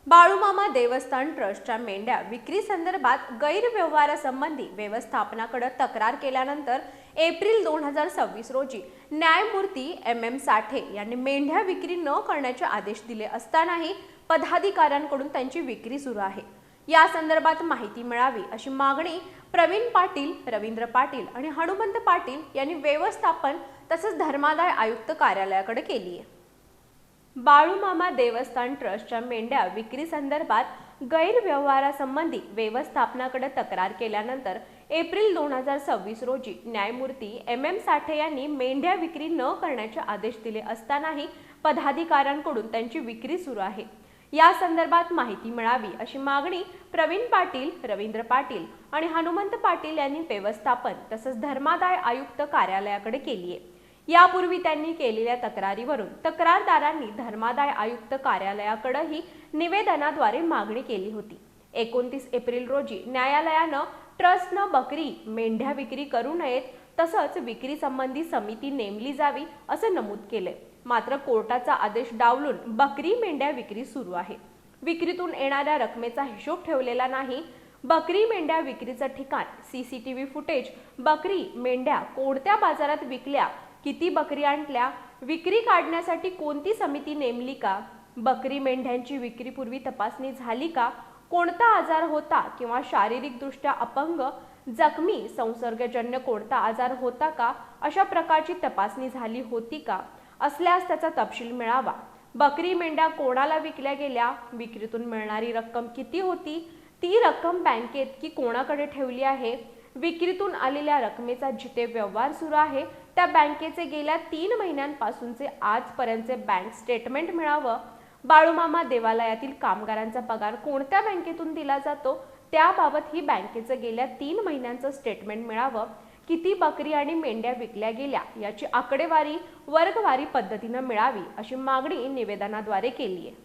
बाळूमामा देवस्थान ट्रस्टच्या मेंढ्या विक्री संदर्भात गैरव्यवहारासंबंधी व्यवस्थापनाकडे तक्रार केल्यानंतर एप्रिल 2026 रोजी न्यायमूर्ती MM साठे यांनी मेंढ्या विक्री न करण्याचे आदेश दिले असतानाही पदाधिकाऱ्यांकडून त्यांची विक्री सुरू आहे। या संदर्भात माहिती मिळावी अशी मागणी प्रवीण पाटील, रवींद्र पाटील आणि हनुमंत पाटील यांनी व्यवस्थापन तसंच धर्मादाय आयुक्त कार्यालयाकडे केली आहे। बाळूमामा देवस्थान ट्रस्टच्या मेंढ्या विक्री संदर्भात गैरव्यवहारासंबंधी व्यवस्थापनाकडे तक्रार केल्यानंतर एप्रिल 2026 रोजी न्यायमूर्ती MM साठे यांनी मेंढ्या विक्री न करण्याचे आदेश दिले असतानाही पदाधिकाऱ्यांकडून त्यांची विक्री सुरू आहे। या संदर्भात माहिती मिळावी अशी मागणी प्रवीण पाटील, रवींद्र पाटील आणि हनुमंत पाटील यांनी व्यवस्थापन तसंच धर्मादाय आयुक्त कार्यालयाकडे केली आहे। यापूर्वी त्यांनी केलेल्या तक्रारीवरून तक्रारदारांनी धर्मादाय आयुक्त कार्यालयाकडेही निवेदनाद्वारे मागणी केली होती। 29 एप्रिल रोजी न्यायालयानं ट्रस्टनं बकरी मेंढ्या विक्री करू नयेत तसंच विक्री संबंधी समिती नेमली जावी असं नमूद केलंय। मात्र कोर्टाचा आदेश डावलून बकरी मेंढ्या विक्री सुरू आहे। विक्रीतून येणाऱ्या रकमेचा हिशोब ठेवलेला नाही। बकरी मेंढ्या विक्रीचं ठिकाण, CCTV फुटेज, बकरी मेंढ्या कोणत्या बाजारात विकल्या, किती बकरी आणल्या, विक्री काढण्यासाठी कोणती समिती नेमली का, बकरी मेंढ्यांची विक्रीपूर्वी तपासणी झाली का, कोणता आजार होता किंवा शारीरिकदृष्ट्या अपंग, जखमी, संसर्गजन्य कोणता आजार होता का, अशा प्रकारची तपासणी झाली होती का, असल्यास त्याचा तपशील मिळावा। बकरी मेंढ्या कोणाला विकल्या गेल्या, विक्रीतून मिळणारी रक्कम किती होती, ती रक्कम बँकेत की कोणाकडे ठेवली आहे, विक्रीतून आलेल्या रकमेचा जिथे व्यवहार सुरू आहे त्या बँकेचे गेल्या 3 महिन्यांपासूनचे आजपर्यंतचे बँक स्टेटमेंट मिळावं। बाळूमामा देवालयातील कामगारांचा पगार कोणत्या बँकेतून दिला जातो त्याबाबत ही बँकेचं गेल्या 3 महिन्यांचं स्टेटमेंट मिळावं। किती बकरी आणि मेंढ्या विकल्या गेल्या याची आकडेवारी वर्गवारी पद्धतीने मिळावी अशी मागणी निवेदनाद्वारे केली आहे।